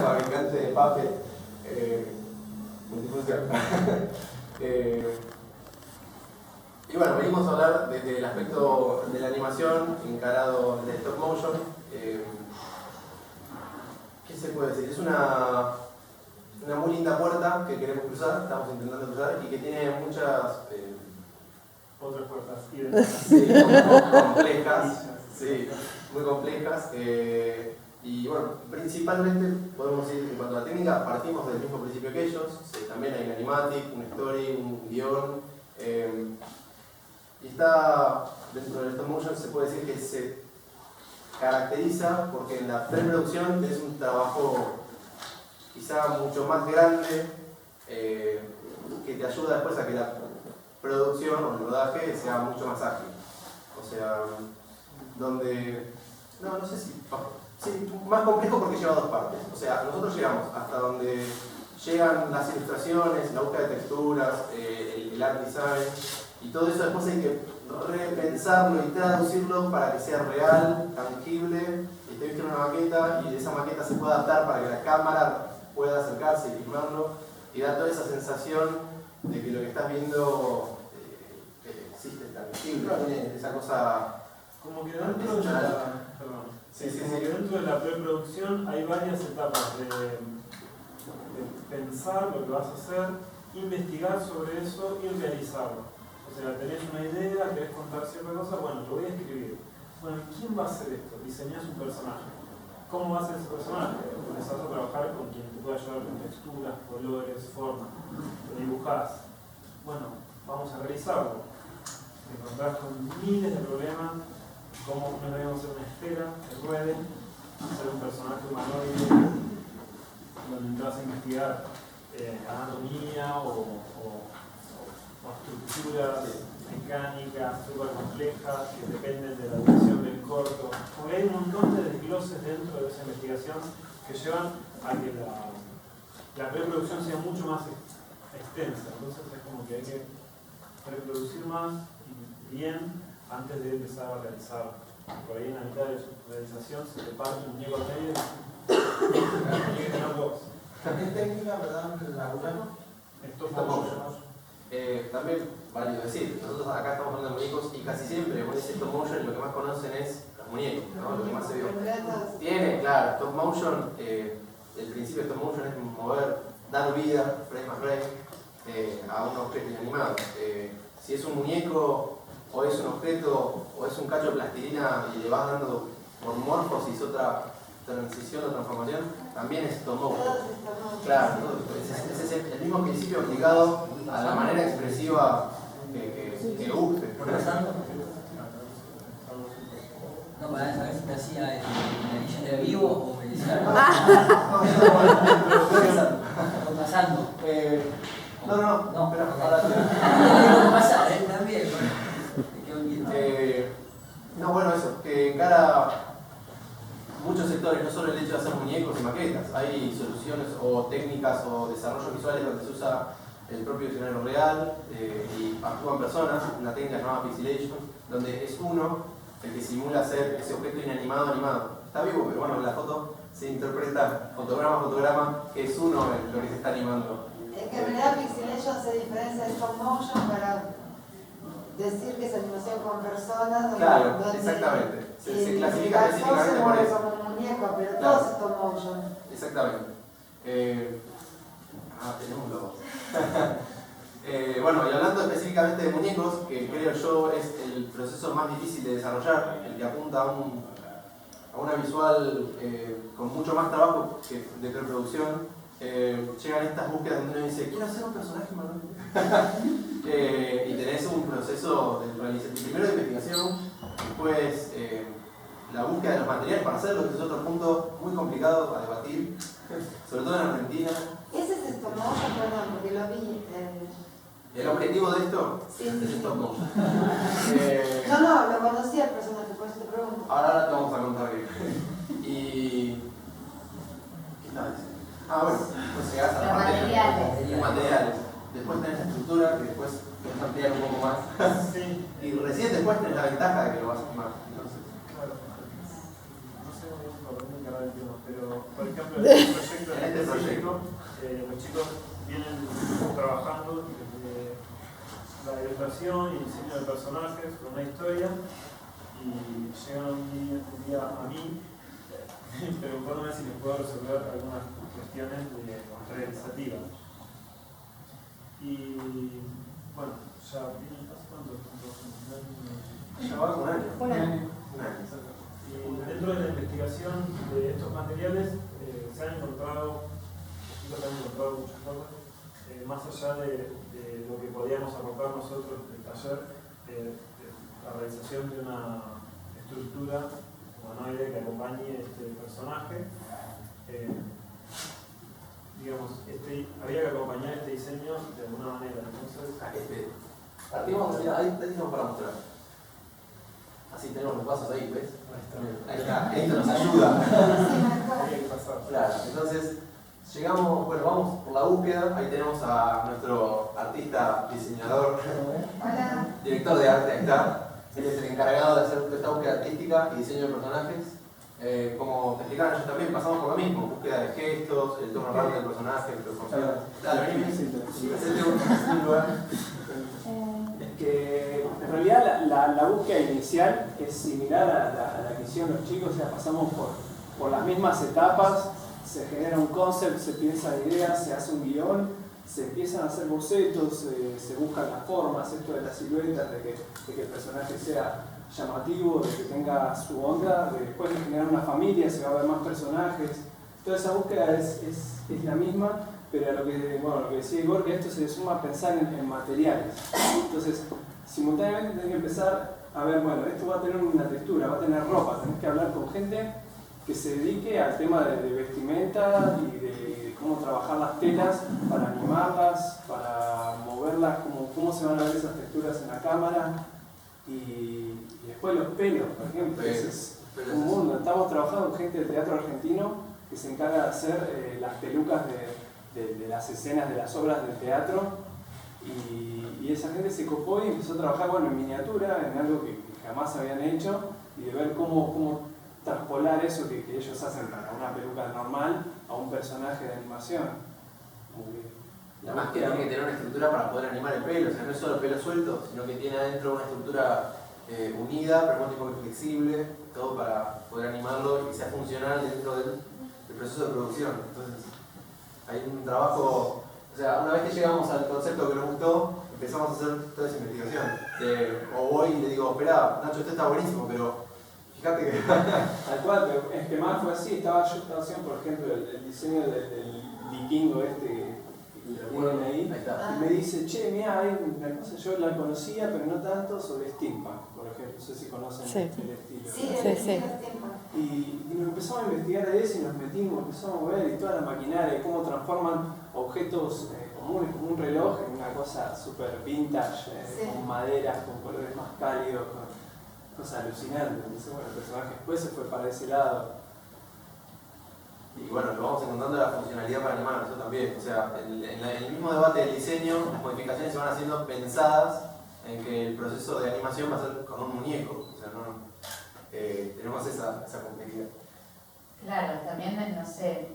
fabricante de Puppet multifunción. Y bueno, venimos a hablar desde el aspecto de la animación encarado en el stop motion. ¿Qué se puede decir? Es una muy linda puerta que queremos cruzar, estamos intentando cruzar y que tiene muchas otras puertas sí, complejas, sí, muy complejas. Y bueno, principalmente podemos decir en cuanto a la técnica, partimos del mismo principio que ellos. También hay un animatic, un story, un guión. Y está dentro del stop motion, se puede decir que se caracteriza porque en la preproducción es un trabajo quizá mucho más grande que te ayuda después a que la producción o el rodaje sea mucho más ágil. O sea, donde... No sé si... Sí, más complejo porque lleva dos partes. O sea, nosotros llegamos hasta donde llegan las ilustraciones, la búsqueda de texturas, el art design, y todo eso después hay que repensarlo y traducirlo para que sea real, tangible, y esté visto en una maqueta, y de esa maqueta se pueda adaptar para que la cámara pueda acercarse y filmarlo, y dar toda esa sensación de que lo que estás viendo existe, tangible, esa cosa... Como que dentro de la... Perdón. Sí, como que dentro de la preproducción hay varias etapas de pensar lo que vas a hacer, investigar sobre eso y realizarlo. O sea, tenés una idea, querés contar cierta cosa, bueno, lo voy a escribir. Bueno, ¿quién va a hacer esto? Diseñás un personaje. ¿Cómo va a ser ese personaje? Empezás a trabajar con quien te pueda ayudar con texturas, colores, formas. Lo dibujás. Bueno, vamos a realizarlo. Te encontrás con miles de problemas. ¿Cómo no debemos hacer una esfera que ruede? Hacer un personaje humanoide donde entras a investigar anatomía o estructuras mecánicas súper complejas que dependen de la duración del corto. Porque hay un montón de desgloses dentro de esa investigación que llevan a que la preproducción sea mucho más extensa. Entonces es como que hay que reproducir más y bien antes de empezar a realizar. Por ahí en la mitad de su realización se te parte un muñeco al medio y tiene que tener dos. ¿Qué técnica, verdad, laburamos? Esto también válido decir, nosotros acá estamos hablando de muñecos y casi siempre cuando dice stop motion lo que más conocen es los muñecos, ¿no? Lo que más se vio. Tiene, claro, stop motion, el principio de stop motion es mover, dar vida, frame a frame, a un objeto inanimado. Si es un muñeco o es un objeto o es un cacho de plastilina y le vas dando por morfosis otra transición o transformación, también es stop motion. Claro, ese es el mismo principio aplicado a la manera expresiva que lo guste. No, para saber si te hacía el de vivo o me decía o pasando. No, pero ahora pasar, también. no, bueno, eso, que en cada muchos sectores, no solo el hecho de hacer muñecos y maquetas, hay soluciones o técnicas o desarrollos visuales donde se usa el propio escenario real y actúan personas, una técnica llamada pixelation, donde es uno el que simula ser ese objeto inanimado animado. Está vivo, pero bueno, en la foto se interpreta fotograma a fotograma que es uno lo que se está animando. Es que en realidad pixelation se diferencia de stop motion para decir que es animación con personas. Claro, exactamente. Se clasifica específicamente por eso. Como un muñeco, pero claro. todo es stop motion. Exactamente. Tenemos los dos. Bueno, y hablando específicamente de muñecos, que creo yo es el proceso más difícil de desarrollar, el que apunta a una visual con mucho más trabajo que de preproducción, llegan estas búsquedas donde uno dice, quiero hacer un personaje humanoide. Y tenés un proceso primero de investigación, después la búsqueda de los materiales para hacerlo, que es otro punto muy complicado a debatir, sobre todo en Argentina. Ese es stop motion, perdón, porque lo vi. El objetivo de esto Sí, es sí. stop motion. No, lo conocía el personaje, por eso te pregunto. Ahora te vamos a contar bien. Y... ¿qué estaba diciendo? Bueno, pues llegás a la Los parte materiales. de materiales. Después tenés la estructura, que después puedes ampliar un poco más. Sí. Y recién después tenés la ventaja de que lo vas a filmar. Entonces, Claro. No sé muy bien por dónde encarar el tema, pero por ejemplo, el proyecto específico. Los chicos vienen trabajando desde la ilustración y el diseño de personajes con una historia y llegan un día a mí preguntándome si les puedo resolver algunas cuestiones realizativas. Y bueno, ya vienen hace cuánto tiempo. Ya va un año. Un año. Y dentro de la investigación de estos materiales se han encontrado, los chicos han encontrado muchas cosas, más allá de lo que podíamos aportar nosotros del taller, la realización de una estructura humanoide que acompañe este personaje. Digamos, había que acompañar este diseño de alguna manera. Entonces, Partimos, mira, ahí tenemos para mostrar. Así tenemos los pasos ahí, ¿ves? Ahí está, esto nos ayuda. había que pasar. Claro, entonces llegamos, bueno, vamos por la búsqueda, ahí tenemos a nuestro artista, diseñador, Hola. director de arte, ahí está. Él es el encargado de hacer esta búsqueda artística y diseño de personajes. Como te explicaron ellos también, pasamos por lo mismo, búsqueda de gestos, el tono raro del personaje, dale, vení, presente un lugar. Que en realidad la búsqueda inicial es similar a la que hicieron los chicos, o sea, pasamos por las mismas etapas, se genera un concept, se piensan ideas, se hace un guión, se empiezan a hacer bocetos, se buscan las formas, esto de las siluetas, de que el personaje sea llamativo, de que tenga su onda, después de generar una familia se va a ver más personajes, toda esa búsqueda es la misma. Pero lo que decía Igor, que esto se suma a pensar en materiales. Entonces, simultáneamente tenés que empezar a ver, bueno, esto va a tener una textura, va a tener ropa, tenés que hablar con gente que se dedique al tema de vestimenta y de cómo trabajar las telas para animarlas, para moverlas, cómo se van a ver esas texturas en la cámara. Y después los pelos, por ejemplo, ese es un mundo. Estamos trabajando con gente del teatro argentino que se encarga de hacer las pelucas de las escenas de las obras del teatro y esa gente se copó y empezó a trabajar en miniatura, en algo que jamás habían hecho y de ver cómo traspolar eso que ellos hacen para una peluca normal a un personaje de animación. Además que tiene que tener una estructura para poder animar el pelo, o sea, no es solo pelo suelto, sino que tiene adentro una estructura unida, pero al mismo tiempo flexible, todo para poder animarlo y sea funcional dentro del proceso de producción. Entonces, hay un trabajo, o sea, una vez que llegamos al concepto que nos gustó, empezamos a hacer toda esa investigación. O voy y le digo, espera, Nacho, esto está buenísimo, pero fíjate que... Tal cual, pero es que más fue así, yo estaba haciendo, por ejemplo, el diseño del vikingo que tienen ahí, y me dice, che, mira, hay una cosa, yo la conocía, pero no tanto, sobre steampunk, por ejemplo, no sé si conocen el estilo. Sí. Y nos empezamos a investigar de eso y nos metimos, empezamos a mover y toda la maquinaria, cómo transforman objetos comunes como un reloj en una cosa super vintage, con maderas, con colores más cálidos, con cosas alucinantes. Entonces, bueno, el personaje después se fue para ese lado. Y bueno, lo vamos encontrando la funcionalidad para animar, eso también. O sea, en el mismo debate del diseño, las modificaciones se van haciendo pensadas en que el proceso de animación va a ser con un muñeco. O sea, tenemos esa complejidad. Claro, también, no sé,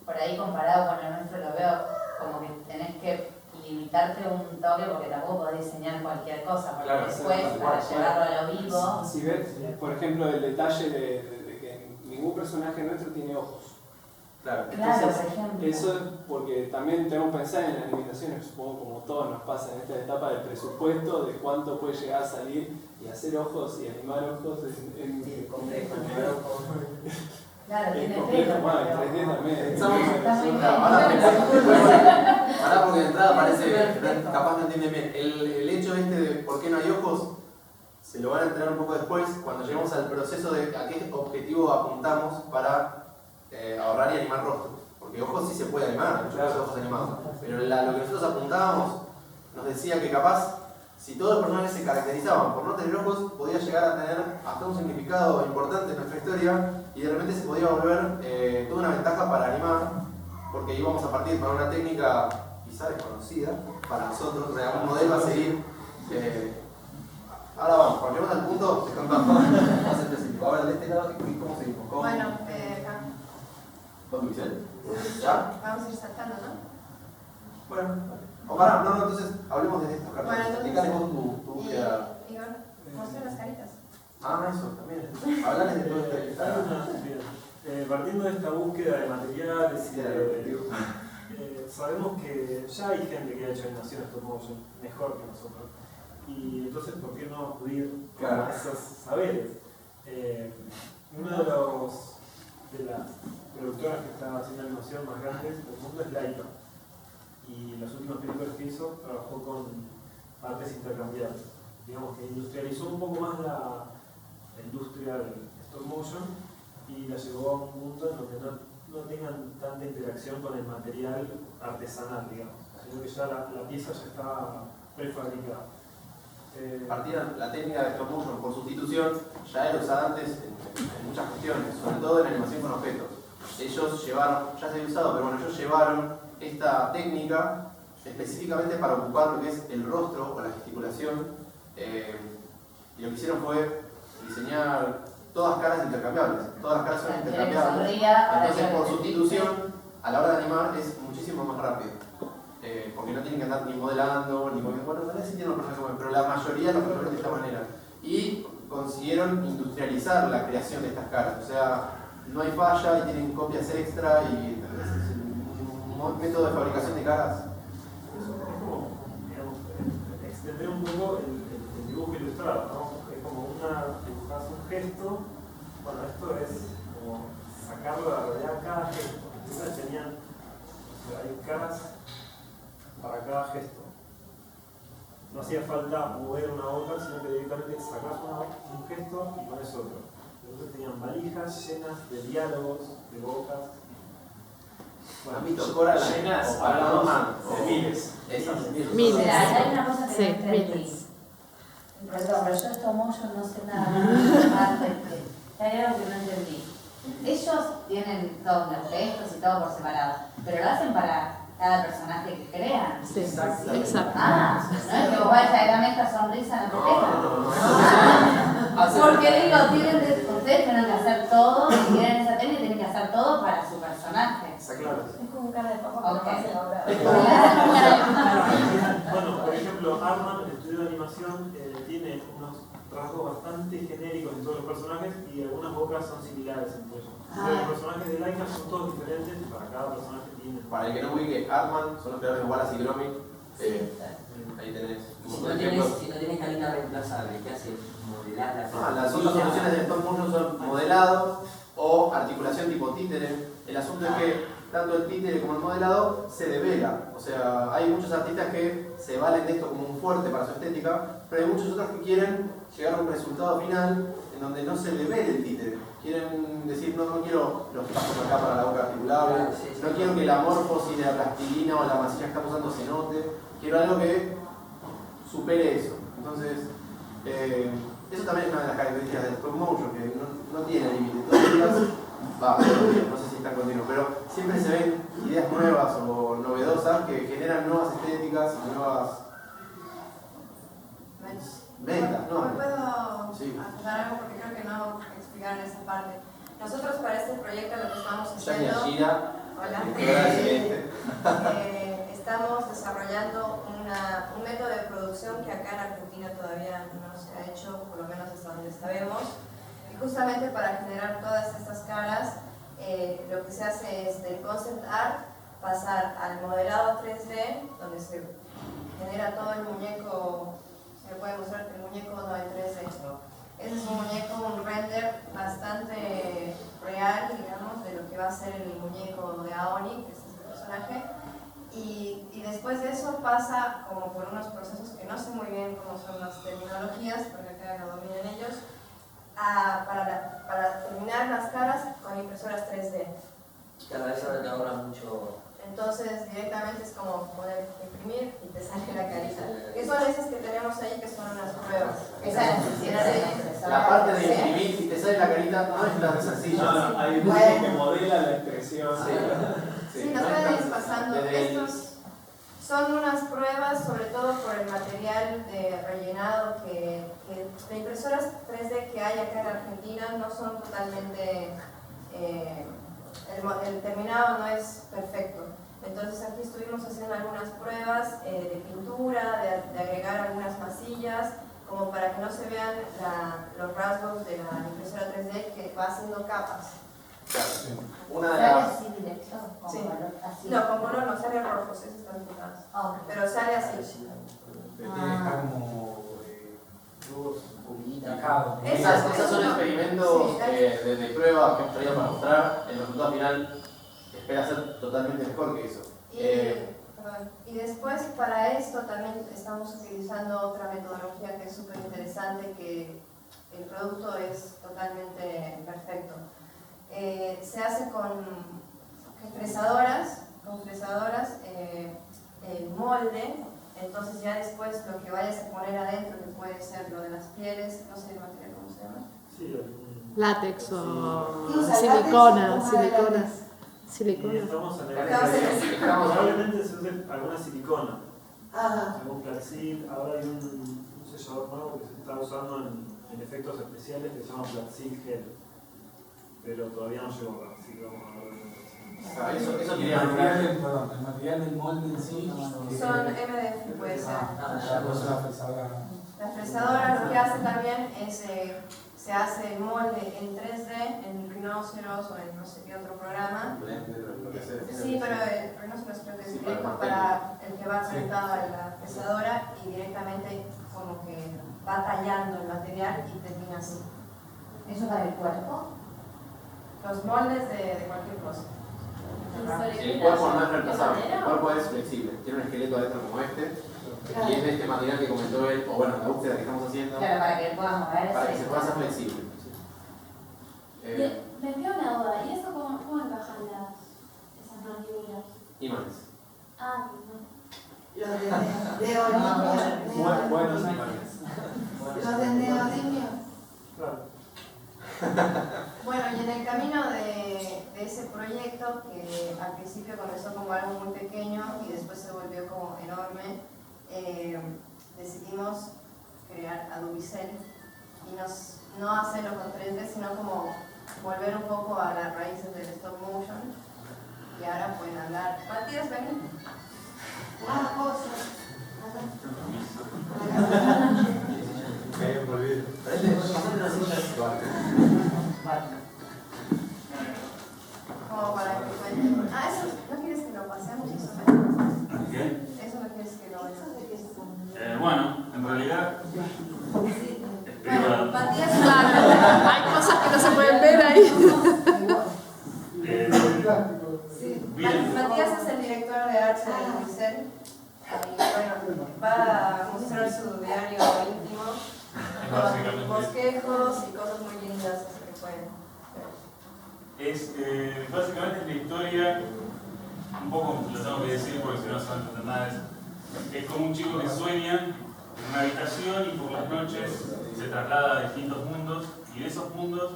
por ahí comparado con el nuestro lo veo como que tenés que limitarte un toque porque tampoco podés diseñar cualquier cosa, porque Claro, después para llevarlo a lo vivo... Si ves, por ejemplo, el detalle de que ningún personaje nuestro tiene ojos. Claro. Claro, Entonces, por ejemplo. eso es porque también tenemos que pensar en las limitaciones, supongo como todos nos pasa en esta etapa del presupuesto, de cuánto puede llegar a salir y hacer ojos y animar ojos en complejo, Claro, es tiene complejo, pelo. bueno, en 3D también. Pensamos Está muy bien. ahora porque de entrada parece, capaz no entienden bien. El hecho de por qué no hay ojos, se lo van a enterar un poco después, cuando lleguemos al proceso de a qué objetivo apuntamos para ahorrar y animar rostros. Porque ojos sí se puede animar, hay muchos ojos animados. Pero lo que nosotros apuntábamos nos decía que capaz, si todos los personajes se caracterizaban por no tener ojos, podía llegar a tener hasta un significado importante en nuestra historia y de repente se podía volver toda una ventaja para animar, porque íbamos a partir para una técnica quizá desconocida para nosotros, o sea, un modelo a seguir. Ahora vamos, cuando lleguemos al punto, te contamos más específico. Ahora de este lado, ¿cómo seguimos? Bueno, ¿Con Pixel? ¿Ya? Vamos a ir saltando, ¿no? Bueno, o pará, no, entonces hablemos de estos Bueno, carteles. entonces- Explícale vos tu búsqueda. Igor, muestra las caritas. Eso, también. Hablales de todo este. Partiendo de esta búsqueda de materiales y sabemos que ya hay gente que ha hecho animación stop motion mejor que nosotros. Y entonces, ¿por qué no acudir Claro. a esos saberes? Uno de las productoras que está haciendo animación más grandes del mundo es Laika. Y las últimas películas que hizo trabajó con artes intercambiables. Digamos que industrializó un poco más la industria del stop motion y la llevó a un punto en donde no tengan tanta interacción con el material artesanal, digamos, sino que ya la pieza ya está prefabricada. Partían la técnica de stop motion por sustitución, ya era usada antes en muchas cuestiones, sobre todo en animación con objetos. Ellos llevaron, ya se había usado, pero bueno, ellos llevaron esta técnica específicamente para ocupar lo que es el rostro o la gesticulación, y lo que hicieron fue diseñar todas caras intercambiables, todas las caras son intercambiables. Entonces, por sustitución, a la hora de animar es muchísimo más rápido. Porque no tienen que andar ni modelando, ni moviendo. Bueno, sí tienen los personajes, pero la mayoría los resuelven de esta manera. Y consiguieron industrializar la creación de estas caras. O sea, no hay falla y tienen copias extra y es un método de fabricación de caras. Es como, digamos, extender un poco el dibujo ilustrado, ¿no? Es como dibujas un gesto, bueno, esto es como sacarlo de la realidad cada gesto. Entonces tenían, o sea, hay caras para cada gesto. No hacía falta mover una boca, sino que directamente sacás un gesto y pones otro. Entonces tenían valijas llenas de diálogos, de bocas. Bueno, Ámbito coral llenas, o hablando más, de miles. Miles. Hay una cosa que Sí, no entendí. miles. Perdón, pero yo stop motion no sé nada más. Hay algo que no entendí. Ellos tienen todos los gestos y todo por separado, pero lo hacen para cada personaje que crean. Sí, Exacto. exacto. Ah, no es que vos vayas a darme esta sonrisa, no te dejan. No. Porque digo, ustedes tienen que hacer todo, si quieren esa técnica, tienen que hacer todo para su personaje. Exacto. Es como un cara de papá, Ok. pero no hace ahora. Bueno, por ejemplo, Arman, el estudio de animación, tiene unos rasgos bastante genéricos en todos los personajes y algunas bocas son similares entre ellos. Los personajes de Laika son todos diferentes y para cada personaje tiene. Para el que no ubique, Artman son los creadores de Wallace y Gromit. Ahí tenés un Si montón no de ejemplos. tienes carita reemplazable, ¿qué hace? Modelar la cara. Las otras soluciones de stop motion son modelado o articulación tipo títere. El asunto es que tanto el títere como el modelado se devela. O sea, hay muchos artistas que se valen de esto como un fuerte para su estética, pero hay muchos otros que quieren llegar a un resultado final en donde no se devele el títere. Quieren decir, no quiero los pasos acá para la boca articulable, no quiero que la morfosis de la plastilina o la masilla que estamos usando se note, quiero algo que supere eso. Entonces, eso también es una de las características del stop motion, que no tiene límite. Todos los días va, no sé si están continuos, pero siempre se ven ideas nuevas o novedosas que generan nuevas estéticas y nuevas ventas, ¿no? ¿Me puedo Sí. acotar algo? Porque creo que no explicaron esa parte. Nosotros para este proyecto lo que estamos Ya ni haciendo... Gira, Hola. Estamos desarrollando un método de producción que acá en Argentina todavía no se ha hecho, por lo menos hasta donde sabemos. Y justamente para generar todas estas caras, lo que se hace es del concept art pasar al modelado 3D, donde se genera todo el muñeco. Se puede mostrar el muñeco no en 3D. Ese es un muñeco, un render bastante real, digamos, de lo que va a ser el muñeco de Aoni, que es este personaje. Y después de eso pasa como por unos procesos que no sé muy bien cómo son las terminologías, porque acá lo dominan ellos, para terminar las caras con impresoras 3D. Cada vez ahora te ahorra mucho. Entonces directamente es como poder imprimir y te sale la carita. Que son esas que tenemos ahí que son unas pruebas. Esa necesidad de la impresora. la parte de imprimir y te sale la carita no es tan sencilla. No, hay gente que modela la expresión. Sí, nos van pasando. Estos son unas pruebas, sobre todo por el material de rellenado que de impresoras 3D que hay acá en Argentina no son totalmente el terminado no es perfecto. Entonces aquí estuvimos haciendo algunas pruebas de pintura, de agregar algunas masillas, como para que no se vean los rasgos de la impresora 3D que va haciendo capas. Una de ¿Sale las... así directo? ¿Con Sí. color así? No, con color no, sale rojos, esos están pintados. Ah, ok. Pero sale así. Está como publicado. Esos son experimentos Sí, de prueba que hemos traído para mostrar. El resultado final espera ser totalmente mejor que eso. Y después para esto también estamos utilizando otra metodología que es súper interesante, que el producto es totalmente perfecto. Se hace con fresadoras, el molde, entonces ya después lo que vayas a poner adentro, que puede ser lo de las pieles, no sé el material cómo se llama. Sí, Látex o ¿Usa silicona, látex? silicona. y Silicona. estamos en Estamos- probablemente se use alguna silicona, Ajá. algún Plaxil. Ahora hay un sellador nuevo que se está usando en efectos especiales que se llama Plaxil Gel, pero todavía no llegó acá, así que vamos a ver. Eso El quería material, perdón, el material del molde en sí. Son MDF, puede ser. La cosa fresadora. La fresadora lo que hace también es, se hace el molde en 3D, en Rhinoceros o en no sé qué otro programa. Sí, pero el Rhinoceros creo que es Sí, directo para el que va conectado a la fresadora y directamente como que va tallando el material y termina así. ¿Eso para el cuerpo? Los moldes de cualquier cosa. El cuerpo no es reemplazable, el cuerpo es flexible. Tiene un esqueleto adentro como este. Y es de este material que comentó él, o bueno, la búsqueda que estamos haciendo, Claro, para que puedan moverse. para que se pueda hacer flexible. Me queda una duda, ¿y eso cómo encajan esas mandíbulas? Imanes. Ah, Los de neodimio. Buenos Los de neodimio. Claro. Bueno, y en el camino de ese proyecto, que al principio comenzó como algo muy pequeño y después se volvió como enorme, decidimos crear Adubicel y no hacerlo con 3D, sino como volver un poco a las raíces del stop motion. Y ahora pueden hablar. Matías, ven. Ah, cosas. Como para que cuenten. Ah, eso, ¿no quieres que lo pasemos? ¿Qué? Eso no quieres que lo veamos. Bueno, en realidad, Bueno, Matías. Hay cosas que no se pueden ver ahí. bien. Matías es el director de arte de Unicel. Y bueno, va a mostrar su diario íntimo, con bosquejos y cosas muy lindas, así que pueden ver. Básicamente es la historia, un poco lo tengo que decir porque si no se va a entender nada de eso. Es como un chico que sueña en una habitación y por las noches se traslada a distintos mundos y en esos mundos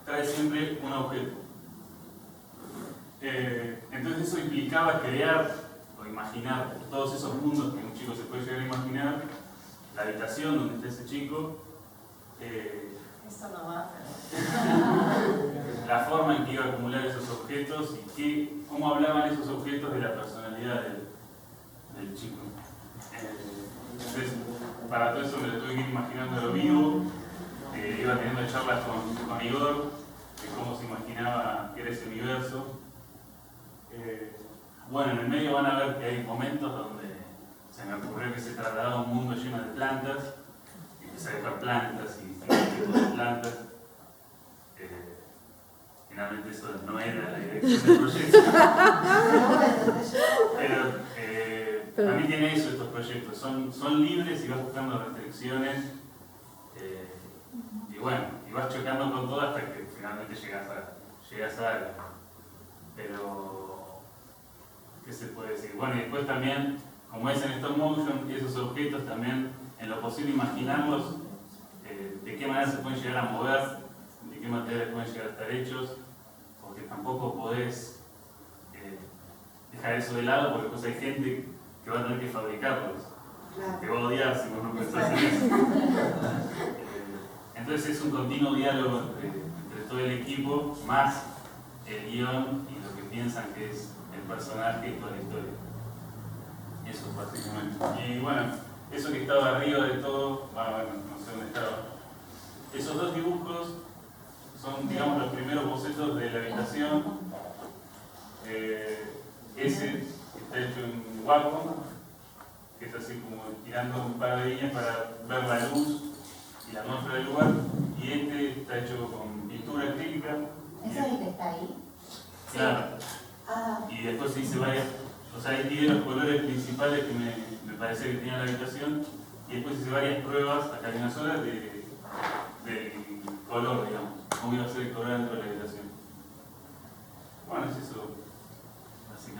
trae siempre un objeto. Entonces eso implicaba crear o imaginar todos esos mundos que un chico se puede llegar a imaginar, la habitación donde está ese chico, Esto no va, la forma en que iba a acumular esos objetos y cómo hablaban esos objetos de la personalidad del chico. Entonces, para todo eso me lo tuve que ir imaginando a lo vivo, iba teniendo charlas con Igor de cómo se imaginaba que era ese universo. Bueno, en el medio van a ver que hay momentos donde se me ocurrió que se trasladaba a un mundo lleno de plantas, y empecé a dejar plantas y distintos tipos de plantas. Finalmente eso no era la dirección del proyecto. Pero a mí tiene eso estos proyectos, son libres y vas buscando restricciones y bueno, y vas chocando con todo hasta que finalmente llegas a algo. Pero, ¿qué se puede decir? Bueno, y después también, como es en stop motion, esos objetos también, en lo posible imaginarlos, de qué manera se pueden llegar a mover, de qué materiales pueden llegar a estar hechos, porque tampoco podés dejar eso de lado, porque después hay gente que va a tener que fabricarlos, que va a odiar si vos no pensás en eso. Entonces es un continuo diálogo entre todo el equipo, más el guión y lo que piensan que es el personaje y toda la historia. Eso básicamente. Y bueno, eso que estaba arriba de todo, bueno, no sé dónde estaba. Esos dos dibujos son, digamos, los primeros bocetos de la habitación. Ese está hecho en Wacom, que es así como tirando un par de líneas para ver la luz y la atmósfera del lugar. Y este está hecho con pintura acrílica. ¿Ese es el que está ahí? Claro. Ah, Y después hice varias, o sea, ahí tiré los colores principales que me parecía que tenía la habitación. Y después hice varias pruebas, acá hay una sola, del color, digamos. Cómo iba a ser el color dentro de la habitación. Bueno, es eso, básicamente.